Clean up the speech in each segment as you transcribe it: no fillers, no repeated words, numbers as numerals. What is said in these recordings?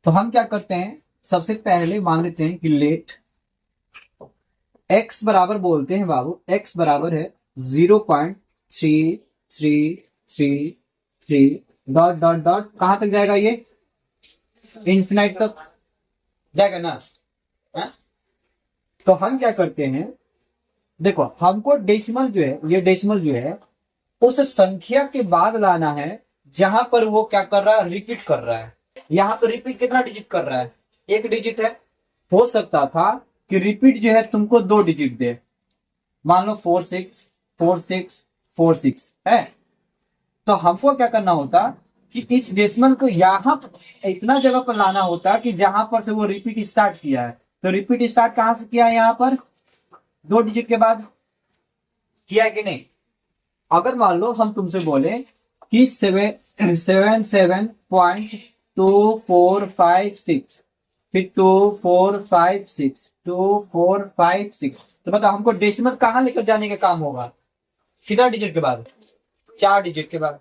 तो हम क्या करते हैं, सबसे पहले मान लेते हैं कि लेट x बराबर बोलते हैं बाबू, x बराबर है 0.3333 डॉट डॉट डॉट, कहां तक जाएगा ये, इन्फिनाइट तक जाएगा ना। है? तो हम क्या करते हैं, देखो हमको डेसिमल जो है, ये डेसिमल जो है उस संख्या के बाद लाना है जहां पर वो क्या कर रहा है, रिपीट कर रहा है। यहां पर रिपीट कितना डिजिट कर रहा है, एक डिजिट है। हो सकता था कि रिपीट जो है तुमको 2 डिजिट दे, मान लो 464646 है। तो हमको क्या करना होता कि इस डेसिमल को यहां इतना जगह पर लाना होता कि जहां पर से वो रिपीट स्टार्ट किया है। तो रिपीट स्टार्ट कहां से किया है, यहां पर 2 डिजिट के बाद किया है कि नहीं। अगर मान लो हम तुमसे बोले कि 77.2456, फिर 2456 तो बताओ हमको डेसिमल कहां लेकर जाने का काम होगा, कितना डिजिट के बाद, 4 डिजिट के बाद।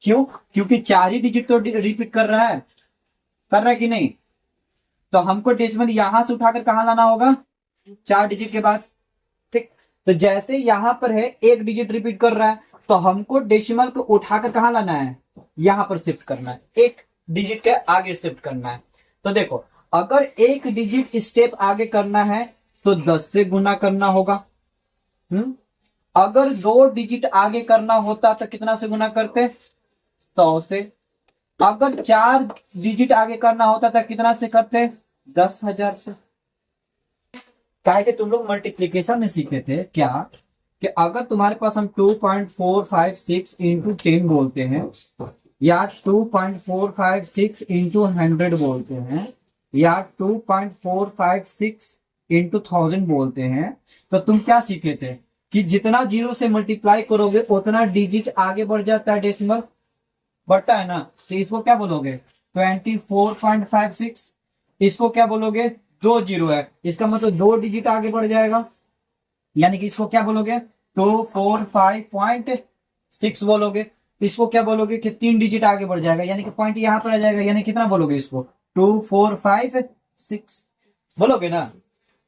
क्यों, क्योंकि 4 ही डिजिट तो रिपीट कर रहा है कि नहीं। तो हमको डेसिमल यहां से उठाकर कहां लाना होगा, 4 डिजिट के बाद। ठीक, तो जैसे यहां पर है 1 डिजिट रिपीट कर रहा है, तो हमको डेसिमल को उठाकर कहां लाना है, यहां पर शिफ्ट करना है, 1 डिजिट के आगे शिफ्ट करना है। तो देखो अगर 1 डिजिट स्टेप आगे करना है तो 10 से गुना करना होगा। अगर 2 डिजिट आगे करना होता तो कितना से गुना करते, 100 से। अगर 4 डिजिट आगे करना होता तो कितना से करते, 10,000 से। क्या कि तुम लोग मल्टीप्लीकेशन में सीखे थे क्या, कि अगर तुम्हारे पास हम 2.456 इंटू 10 बोलते हैं, या 2.456 इंटू 100 बोलते हैं, या 2.456 इंटू 1000 बोलते हैं, तो तुम क्या सीखे थे कि जितना जीरो से मल्टीप्लाई करोगे उतना डिजिट आगे बढ़ जाता है, डेसिमल बढ़ता है ना। तो इसको क्या बोलोगे, 24.56। इसको क्या बोलोगे, 2 जीरो है, इसका मतलब 2 डिजिट आगे बढ़ जाएगा, यानी कि इसको क्या बोलोगे, 245.6 बोलोगे। इसको क्या बोलोगे कि 3 डिजिट आगे बढ़ जाएगा, यानी कि पॉइंट यहां पर आ जाएगा, यानी कितना बोलोगे इसको, 2456 बोलोगे ना।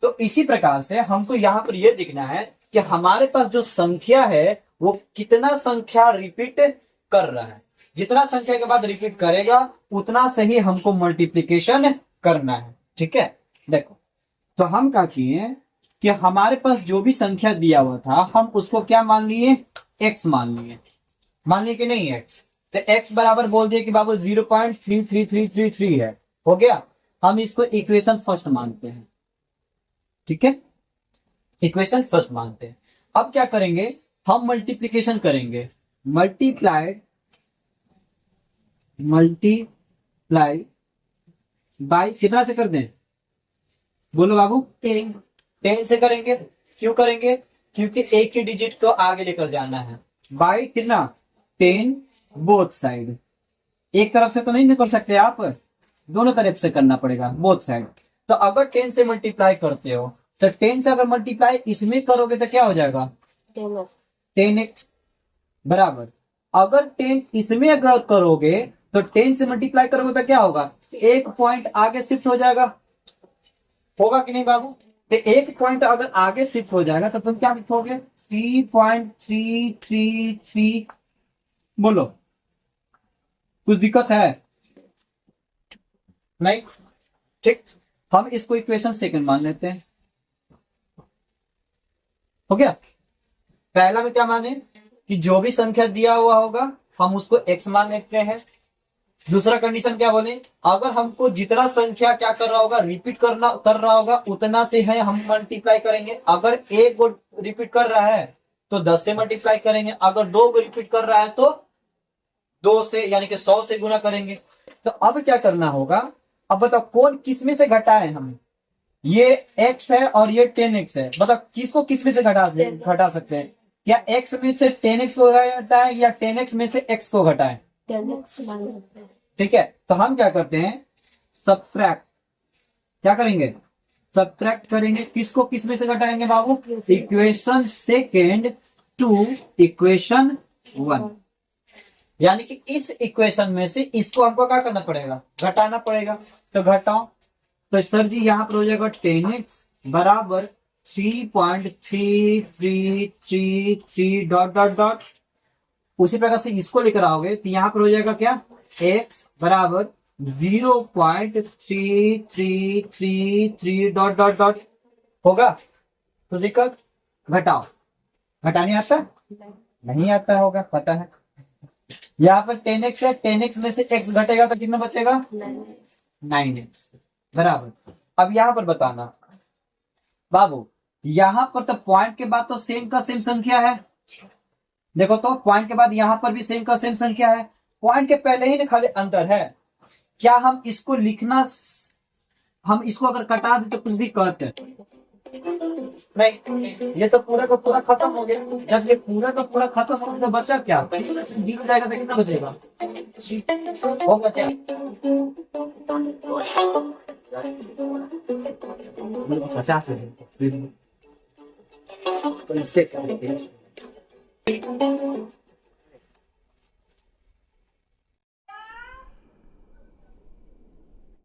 तो इसी प्रकार से हमको यहां पर यह दिखना है कि हमारे पास जो संख्या है वो कितना संख्या रिपीट कर रहा है। जितना संख्या के बाद रिपीट करेगा उतना सही हमको मल्टीप्लीकेशन करना है। ठीक है, देखो तो हम क्या किए कि हमारे पास जो भी संख्या दिया हुआ था हम उसको क्या मान लिए, x मान लिए कि नहीं x। तो x बराबर बोल दिए कि बाबू 0.33333 है, हो गया। हम इसको इक्वेशन फर्स्ट मानते हैं। ठीक है, इक्वेशन फर्स्ट मानते हैं। अब क्या करेंगे, हम मल्टीप्लीकेशन करेंगे, मल्टीप्लाई बाई कितना से कर दें, बोलो बाबू, 10 से करेंगे। क्यों करेंगे, क्योंकि एक ही डिजिट को आगे लेकर जाना है। बाई कितना, 10 बोथ साइड। एक तरफ से तो नहीं कर सकते आप, दोनों तरफ से करना पड़ेगा, बोथ साइड। तो अगर 10 से मल्टीप्लाई करते हो तो 10 से अगर मल्टीप्लाई इसमें करोगे तो क्या हो जाएगा, 10x बराबर। अगर 10 इसमें अगर करोगे तो 10 से मल्टीप्लाई करोगे तो क्या होगा, एक पॉइंट आगे शिफ्ट हो जाएगा, होगा कि नहीं बाबू। तो एक पॉइंट अगर आगे शिफ्ट हो जाएगा तो तुम क्या लिखोगे, 3.333। बोलो कुछ दिक्कत है, नहीं। ठीक, हम इसको इक्वेशन सेकंड मान लेते हैं, हो गया। पहला में क्या माने कि जो भी संख्या दिया हुआ होगा हम उसको x मान लेते हैं। दूसरा कंडीशन क्या बोले, अगर हमको जितना संख्या क्या कर रहा होगा, रिपीट कर रहा होगा उतना से है हम मल्टीप्लाई करेंगे। अगर एक को रिपीट कर रहा है तो 10 से मल्टीप्लाई करेंगे, अगर 2 को रिपीट कर रहा है तो 2 से यानी कि 100 से गुना करेंगे। तो अब क्या करना होगा, अब बताओ कौन किस में से घटाए हम, ये x है और ये 10x है, बताओ किसको किस में से घटा सकते हैं, क्या x में से 10x को घटाए या 10x में से x को घटाए। ठीक है, तो हम क्या करते हैं, सब्ट्रैक्ट, क्या करेंगे, सब्ट्रैक्ट करेंगे। किसको किस में से घटाएंगे बाबू, इक्वेशन सेकेंड टू इक्वेशन 1। यानी कि इस इक्वेशन में से इसको हमको क्या करना पड़ेगा, घटाना पड़ेगा। तो घटाओ, तो सर जी यहाँ पर हो जाएगा 10x बराबर 3.3333 डॉट डॉट डॉट। उसी प्रकार से इसको लेकर आओगे तो यहाँ पर हो जाएगा क्या, x बराबर 0.3333 डॉट डॉट डॉट होगा। तो दिक्कत, घटाओ, घटाने आता है? नहीं आता होगा, पता है। यहाँ पर 10x है, 10x में से x घटेगा तो कितना बचेगा, 9x बराबर। अब यहाँ पर बताना बाबू, यहाँ पर तो पॉइंट के बाद तो सेम का सेम संख्या है। देखो तो पॉइंट के बाद यहाँ पर भी सेम का सेम संख्या है, पॉइंट के पहले ही ना खाली अंतर है। क्या हम इसको लिखना, हम इसको अगर कटा दे तो कुछ दिक्कत है नहीं, ये तो पूरा का पूरा खत्म हो गया। जब ये पूरा का पूरा खत्म हो गया तो बचा क्या, जीरो जाएगा तो कितना बचेगा, होगा क्या, 50 है। तो इससे